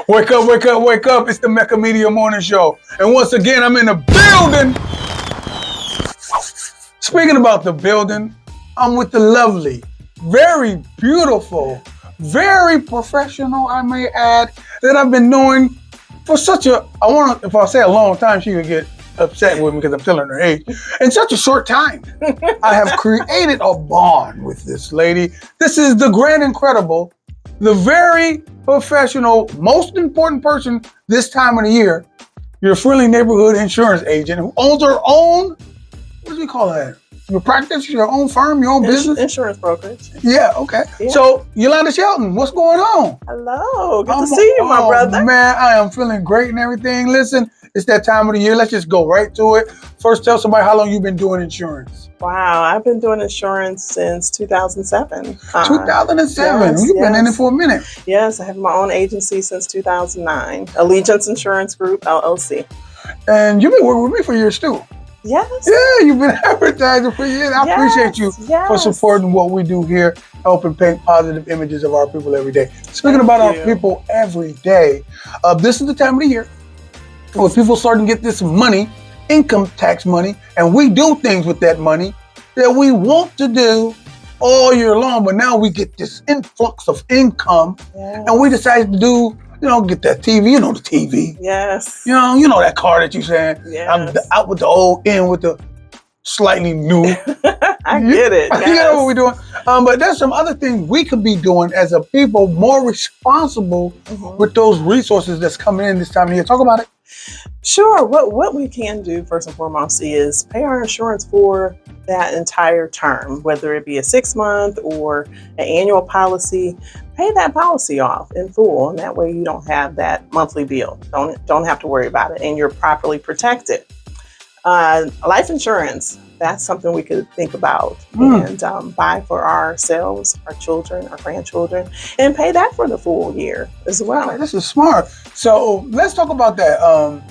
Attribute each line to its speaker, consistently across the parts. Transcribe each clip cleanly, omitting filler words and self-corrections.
Speaker 1: Wake up, wake up, wake up. It's the Mecca Media Morning Show. And once again, I'm in the building. Speaking about the building, I'm with the lovely, very beautiful, very professional, I may add, that I've been knowing for if I say a long time, she would get upset with me because I'm telling her age. In such a short time, I have created a bond with this lady. This is the grand incredible, the very professional, most important person this time of the year, your friendly neighborhood insurance agent who owns her own, what do we call that? Your practice, your own firm, your own business?
Speaker 2: Insurance brokerage.
Speaker 1: Yeah, okay.
Speaker 2: Yeah.
Speaker 1: So, Yolanda Shelton, what's going on?
Speaker 2: Hello, good to see you, my brother.
Speaker 1: Man, I am feeling great and everything. Listen, it's that time of the year. Let's just go right to it. First, tell somebody how long you've been doing insurance.
Speaker 2: Wow, I've been doing insurance since 2007.
Speaker 1: 2007? You've been in it for a minute.
Speaker 2: Yes, I have my own agency since 2009, Allegiance Insurance Group, LLC.
Speaker 1: And you've been working with me for years, too.
Speaker 2: Yes.
Speaker 1: Yeah, you've been advertising for years. I appreciate you for supporting what we do here, helping paint positive images of our people every day. Speaking about our people every day, this is the time of the year where people starting to get this money, income tax money, and we do things with that money that we want to do all year long, but now we get this influx of income, and we decided to do, get that TV, the TV.
Speaker 2: Yes.
Speaker 1: You know that car that you saying,
Speaker 2: yes.
Speaker 1: I'm out with the old, in with the slightly new.
Speaker 2: I get it.
Speaker 1: You know what we're doing. But there's some other things we could be doing as a people, more responsible with those resources that's coming in this time of year. Talk about it.
Speaker 2: Sure. What we can do first and foremost is pay our insurance for that entire term, whether it be a 6-month or an annual policy. Pay that policy off in full, and that way you don't have that monthly bill. Don't have to worry about it, and you're properly protected. Life insurance, that's something we could think about and buy for ourselves, our children, our grandchildren, and pay that for the full year as well.
Speaker 1: This is smart. So let's talk about that.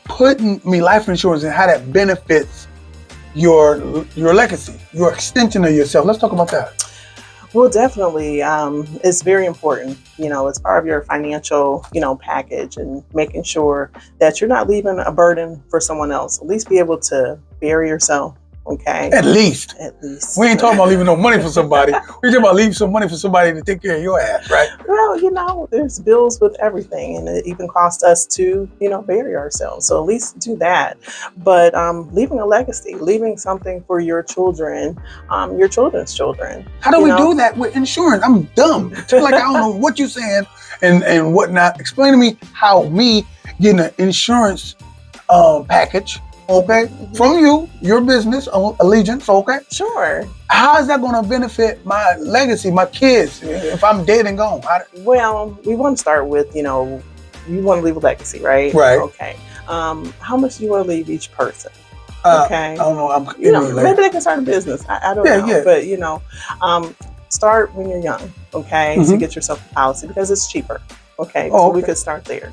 Speaker 1: Putting life insurance and how that benefits your legacy, your extension of yourself. Let's talk about that.
Speaker 2: Well, definitely. It's very important. It's part of your financial, package, and making sure that you're not leaving a burden for someone else. At least be able to bury yourself. Okay.
Speaker 1: At least. We ain't talking about leaving no money for somebody. We're talking about leaving some money for somebody to take care of your ass, right?
Speaker 2: Well, there's bills with everything, and it even costs us to, bury ourselves. So at least do that. But leaving a legacy, leaving something for your children, your children's children.
Speaker 1: How do we do that with insurance? I'm dumb. Like I don't know what you're saying and whatnot. Explain to me how me getting an insurance package. Okay, from your business, Allegiance, okay?
Speaker 2: Sure.
Speaker 1: How is that going to benefit my legacy, my kids, if I'm dead and gone?
Speaker 2: Well, we want to start with, you want to leave a legacy, right?
Speaker 1: Right.
Speaker 2: Okay. How much do you want to leave each person? Okay.
Speaker 1: I don't know.
Speaker 2: Maybe they can start a business. I don't know. Yeah. But, start when you're young, okay, to get yourself a policy because it's cheaper. Okay, so we could start there.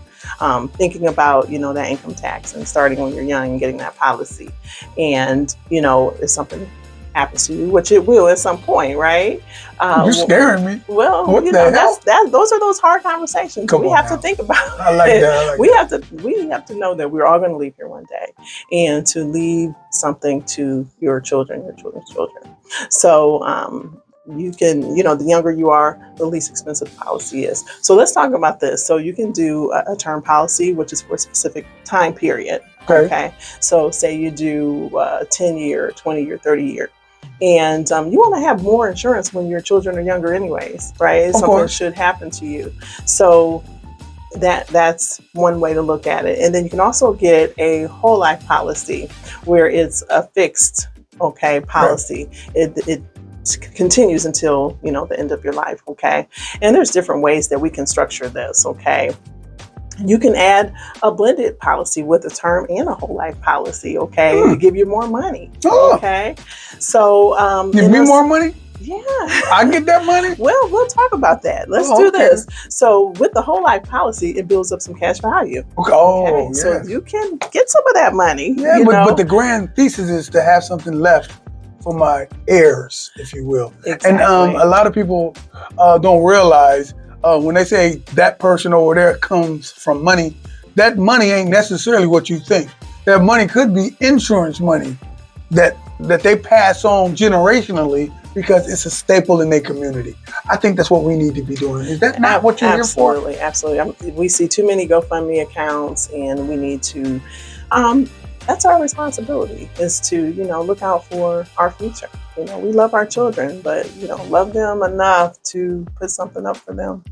Speaker 2: Thinking about, that income tax and starting when you're young and getting that policy. And, if something happens to you, which it will at some point, right?
Speaker 1: You're scaring me.
Speaker 2: Well,
Speaker 1: what
Speaker 2: those are those hard conversations we have to think about.
Speaker 1: I like that.
Speaker 2: We have to know that we're all going to leave here one day, and to leave something to your children, your children's children. So, you can, the younger you are, the least expensive the policy is. So let's talk about this. So you can do a term policy, which is for a specific time period. Okay. So say you do 10-year, 20-year, 30-year. And you want to have more insurance when your children are younger anyways, right? Something should happen to you. So that's one way to look at it. And then you can also get a whole life policy where it's a fixed, policy. Right. It continues until the end of your life. Okay. And there's different ways that we can structure this. Okay. You can add a blended policy with a term and a whole life policy. Okay. To give you more money. Okay. So
Speaker 1: give me more money.
Speaker 2: Yeah.
Speaker 1: I get that money?
Speaker 2: Well, we'll talk about that. Let's do this. So with the whole life policy, it builds up some cash value.
Speaker 1: Okay. Yes.
Speaker 2: So you can get some of that money.
Speaker 1: Yeah, but the grand thesis is to have something left for my heirs, if you will.
Speaker 2: Exactly.
Speaker 1: And a lot of people don't realize when they say that person over there comes from money, that money ain't necessarily what you think. That money could be insurance money that they pass on generationally because it's a staple in their community. I think that's what we need to be doing. Is that not what you're here for?
Speaker 2: Absolutely, absolutely. We see too many GoFundMe accounts, and we need to. That's our responsibility, is to look out for our future. We love our children, but love them enough to put something up for them.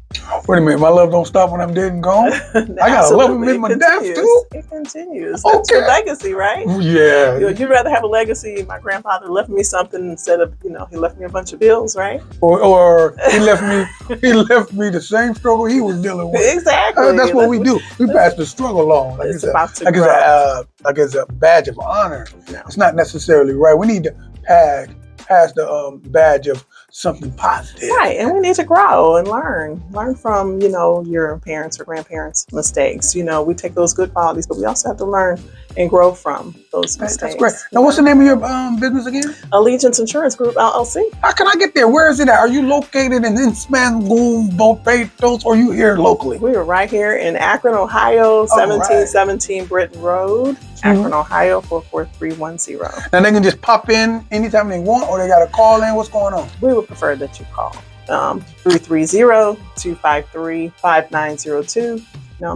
Speaker 1: Wait a minute, my love don't stop when I'm dead and gone. I gotta love them in my death too.
Speaker 2: It continues. That's your legacy, right?
Speaker 1: Yeah.
Speaker 2: You'd rather have a legacy. My grandfather left me something instead of he left me a bunch of bills, right?
Speaker 1: Or he left me the same struggle he was dealing with.
Speaker 2: Exactly.
Speaker 1: That's what we do. We pass the struggle along. Like
Speaker 2: it's about to grow.
Speaker 1: Like it's a badge of honor.
Speaker 2: No.
Speaker 1: It's not necessarily right. We need to pass the badge of something positive.
Speaker 2: Right, and we need to grow and learn from your parents or grandparents' mistakes. We take those good qualities, but we also have to learn and grow from those mistakes.
Speaker 1: That's great. Now, what's the name of your business again?
Speaker 2: Allegiance Insurance Group, LLC.
Speaker 1: How can I get there? Where is it at? Are you located in Innsmouth, Barbados, or are you here locally?
Speaker 2: We are right here in Akron, Ohio, 1717 Britton Road, Akron, Ohio, 44310.
Speaker 1: Now, they can just pop in anytime they want, or they got to call in? What's going on?
Speaker 2: We would prefer that you call 330-253-5902.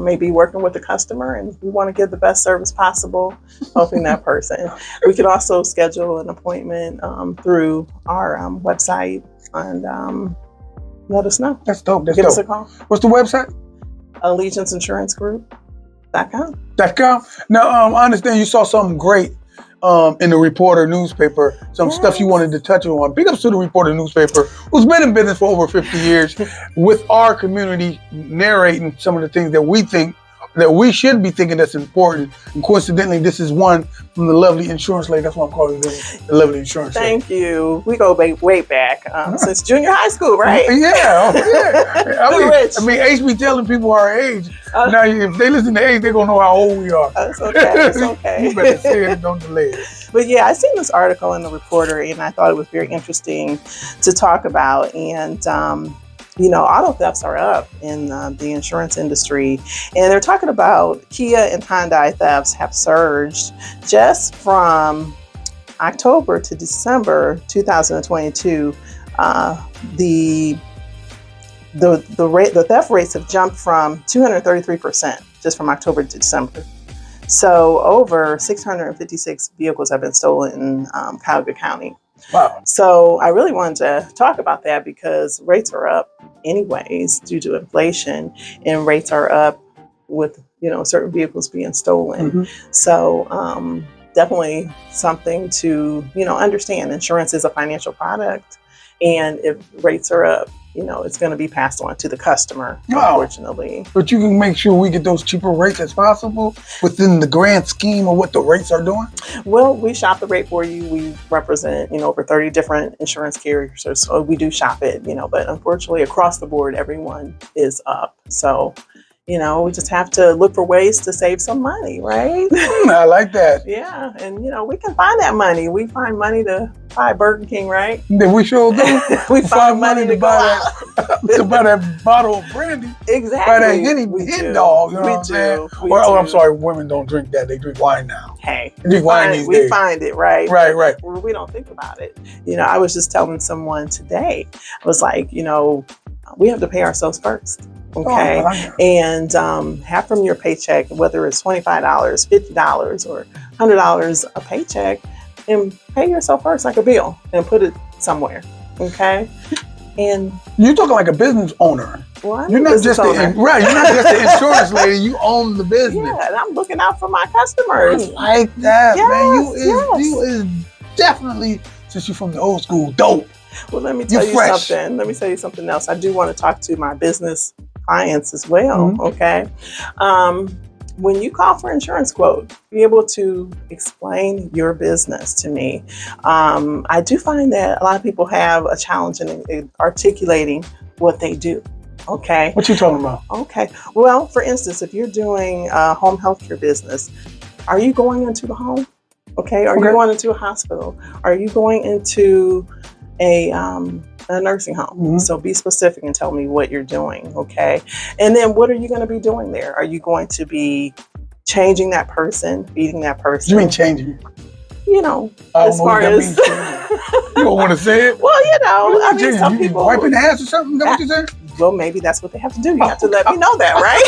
Speaker 2: Maybe working with the customer, and we want to give the best service possible, helping that person. We could also schedule an appointment through our website and let us know.
Speaker 1: That's dope.
Speaker 2: Give us a call.
Speaker 1: What's the website?
Speaker 2: AllegianceInsuranceGroup.com.
Speaker 1: Now, I understand you saw something great in the Reporter newspaper, some stuff you wanted to touch on. Big ups to the Reporter newspaper, who's been in business for over 50 years, with our community narrating some of the things that we think that we should be thinking that's important. And coincidentally, this is one from the lovely insurance lady. That's why I'm calling this the lovely insurance lady.
Speaker 2: Thank you. We go way back since junior high school, right?
Speaker 1: Yeah. I mean, H be telling people our age. Now, if they listen to age, they're going to know how old we are.
Speaker 2: That's okay. It's okay.
Speaker 1: You better say it, don't delay it.
Speaker 2: But yeah, I seen this article in the Reporter, and I thought it was very interesting to talk about. And auto thefts are up in the insurance industry, and they're talking about Kia and Hyundai thefts have surged just from October to December 2022. The theft rates have jumped from 233% just from October to December. So over 656 vehicles have been stolen in Cuyahoga County.
Speaker 1: Wow.
Speaker 2: So I really wanted to talk about that because rates are up anyways due to inflation, and rates are up with certain vehicles being stolen.
Speaker 1: Mm-hmm.
Speaker 2: So definitely something to understand. Insurance is a financial product, and if rates are up, it's going to be passed on to the customer, unfortunately.
Speaker 1: But you can make sure we get those cheaper rates as possible within the grand scheme of what the rates are doing?
Speaker 2: Well, we shop the rate for you. We represent, over 30 different insurance carriers. So we do shop it, but unfortunately across the board, everyone is up. So, we just have to look for ways to save some money, right?
Speaker 1: I like that.
Speaker 2: Yeah. And, we can find that money. We find money to buy Burger King, right?
Speaker 1: Then we sure do.
Speaker 2: we find money to buy
Speaker 1: to buy that bottle of brandy.
Speaker 2: Exactly.
Speaker 1: Buy that hen dog. You know what I'm saying? I'm sorry, women don't drink that. They drink wine now.
Speaker 2: Hey,
Speaker 1: they drink wine these days.
Speaker 2: We find it, right?
Speaker 1: Right.
Speaker 2: We don't think about it. I was just telling someone today, I was like, we have to pay ourselves first. Okay. And half from your paycheck, whether it's $25, $50, or $100 a paycheck, and pay yourself first like a bill and put it somewhere. Okay. And
Speaker 1: you're talking like a business owner.
Speaker 2: Well,
Speaker 1: you're not just You're not just the insurance lady. You own the business.
Speaker 2: Yeah, and I'm looking out for my customers.
Speaker 1: I like that, man. You is definitely, since you're from the old school, dope.
Speaker 2: Well, let me tell you something. Let me tell you something else. I do want to talk to my business clients as well. Mm-hmm. Okay. When you call for insurance quote, be able to explain your business to me. I do find that a lot of people have a challenge in articulating what they do. Okay.
Speaker 1: What you talking about?
Speaker 2: Okay. Well, for instance, if you're doing a home healthcare business, are you going into the home? Okay. Are you going into a hospital? Are you going into a A nursing home.
Speaker 1: Mhm.
Speaker 2: So be specific and tell me what you're doing, okay? And then what are you going to be doing there? Are you going to be changing that person, feeding that person?
Speaker 1: You mean changing?
Speaker 2: You know,
Speaker 1: I don't
Speaker 2: as
Speaker 1: know
Speaker 2: far
Speaker 1: what that
Speaker 2: as
Speaker 1: means, changing. You don't want to say it?
Speaker 2: well, you know,
Speaker 1: What
Speaker 2: I
Speaker 1: is it
Speaker 2: mean,
Speaker 1: changing?
Speaker 2: some
Speaker 1: You
Speaker 2: people
Speaker 1: wiping the ass or something? Is that what you said?
Speaker 2: well, maybe that's what they have to do. You
Speaker 1: Oh,
Speaker 2: have to let me know that, right?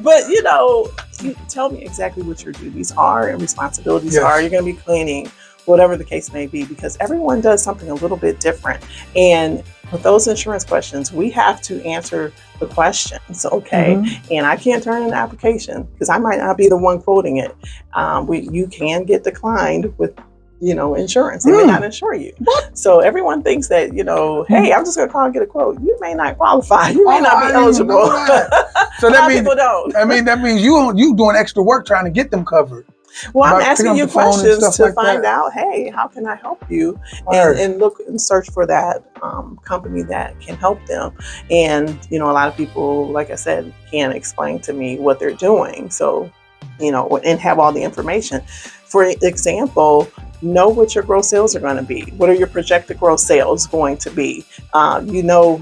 Speaker 2: But you know, you tell me exactly what your duties are and responsibilities
Speaker 1: Yes.
Speaker 2: are. You're going to be cleaning, whatever the case may be, because everyone does something a little bit different. And with those insurance questions, we have to answer the questions, okay?
Speaker 1: Mhm.
Speaker 2: And I can't turn in an application because I might not be the one quoting it. You can get declined with, you know, insurance. They may not insure you. So everyone thinks that, you know, hey, I'm just going to call and get a quote. You may not qualify. You may
Speaker 1: Oh,
Speaker 2: not
Speaker 1: I
Speaker 2: be
Speaker 1: didn't even
Speaker 2: eligible.
Speaker 1: know that. So
Speaker 2: A lot
Speaker 1: that
Speaker 2: of
Speaker 1: means
Speaker 2: people don't.
Speaker 1: that means you doing extra work trying to get them covered.
Speaker 2: Well, I'm
Speaker 1: About picking
Speaker 2: asking
Speaker 1: up
Speaker 2: you
Speaker 1: the phone and
Speaker 2: questions
Speaker 1: stuff
Speaker 2: to
Speaker 1: like
Speaker 2: find
Speaker 1: that.
Speaker 2: out, hey, how can I help you?
Speaker 1: Word.
Speaker 2: And look and search for that company that can help them. And, you know, a lot of people, like I said, can't explain to me what they're doing. So, you know, and have all the information. For example, know what your gross sales are going to be. What are your projected gross sales going to be? You know,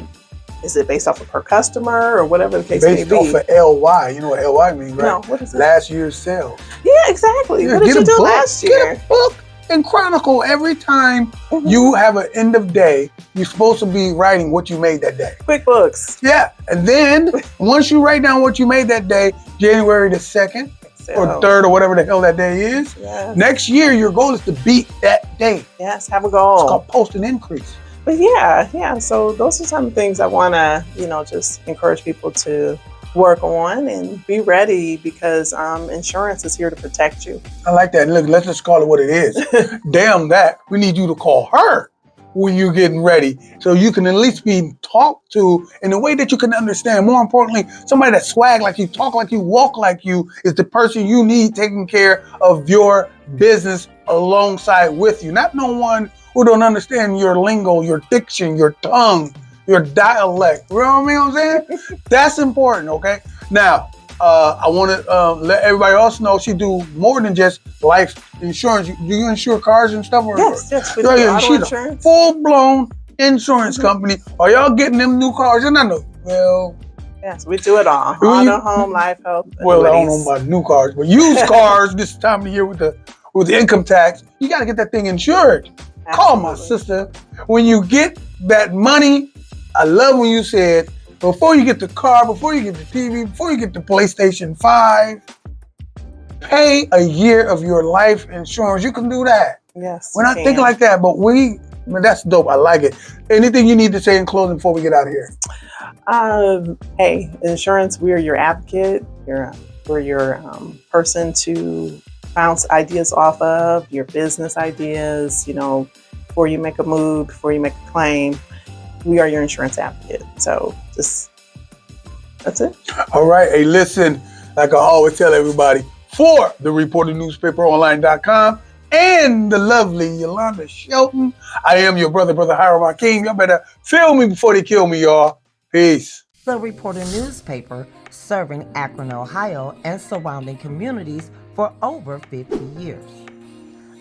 Speaker 2: is it based off of per customer or whatever the case
Speaker 1: Based
Speaker 2: may
Speaker 1: off
Speaker 2: be?
Speaker 1: of LY. You know what LY means, right?
Speaker 2: No, what is it?
Speaker 1: Last year's sales.
Speaker 2: Yeah, exactly.
Speaker 1: Yeah,
Speaker 2: What did
Speaker 1: get
Speaker 2: you
Speaker 1: a
Speaker 2: do
Speaker 1: book.
Speaker 2: last
Speaker 1: Get
Speaker 2: year?
Speaker 1: a book and chronicle every time
Speaker 2: Mhm.
Speaker 1: you have an end of day. You're supposed to be writing what you made that day.
Speaker 2: QuickBooks.
Speaker 1: Yeah, and then once you write down what you made that day, January the 2nd or
Speaker 2: So,
Speaker 1: 3rd or whatever the hell that day is,
Speaker 2: yeah.
Speaker 1: next year your goal is to beat that day.
Speaker 2: Yes, have a
Speaker 1: It's
Speaker 2: goal.
Speaker 1: called post an increase.
Speaker 2: But yeah. So those are some things I want to, you know, just encourage people to work on and be ready because insurance is here to protect you.
Speaker 1: I like that. Look, let's just call it what it is. Damn that. We need you to call her when you're getting ready so you can at least be talked to in a way that you can understand. More importantly, somebody that swag like you, talk like you, walk like you is the person you need taking care of your business alongside with you. Not no one who don't understand your lingo, your diction, your tongue, your dialect. You know what I'm saying? That's important, okay? Now, I want to let everybody else know she do more than just life insurance. Do you insure cars and stuff? Or,
Speaker 2: Yes. We do
Speaker 1: yeah,
Speaker 2: auto
Speaker 1: she's a
Speaker 2: insurance.
Speaker 1: full-blown insurance company. Are y'all getting them new cars? And I know, well,
Speaker 2: Yes, we do it all.
Speaker 1: Do you-
Speaker 2: Auto, home, life, health,
Speaker 1: well, I don't
Speaker 2: annuities.
Speaker 1: know about new cars, but used cars this time of year with the income tax, you got to get that thing insured. Call my
Speaker 2: Absolutely.
Speaker 1: sister. When you get that money, I love when you said, before you get the car, before you get the TV, before you get the PlayStation 5, pay a year of your life insurance. You can do that.
Speaker 2: Yes.
Speaker 1: We're
Speaker 2: you
Speaker 1: not
Speaker 2: can.
Speaker 1: thinking like that, but that's dope. I like it. Anything you need to say in closing before we get out of here?
Speaker 2: Hey, insurance, we're your advocate. We're your person to bounce ideas off of, your business ideas, you know, before you make a move, before you make a claim. We are your insurance advocate. So that's it.
Speaker 1: All right. Hey, listen, like I always tell everybody, for the reporternewspaperonline.com and the lovely Yolanda Shelton, I am your brother Hiram Hakeem. Y'all better feel me before they kill me, y'all. Peace.
Speaker 3: The Reporter newspaper serving Akron, Ohio and surrounding communities for over 50 years.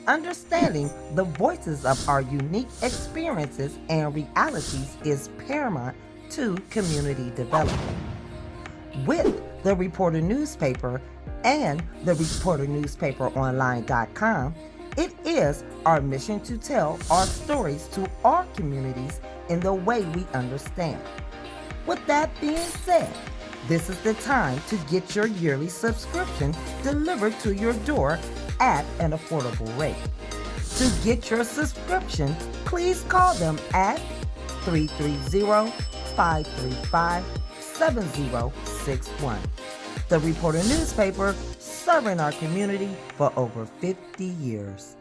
Speaker 3: Understanding the voices of our unique experiences and realities is paramount to community development. With the Reporter newspaper and the reporternewspaperonline.com, it is our mission to tell our stories to our communities in the way we understand. With that being said, this is the time to get your yearly subscription delivered to your door at an affordable rate. To get your subscription, please call them at 330-535-7061. The Reporter newspaper serving our community for over 50 years.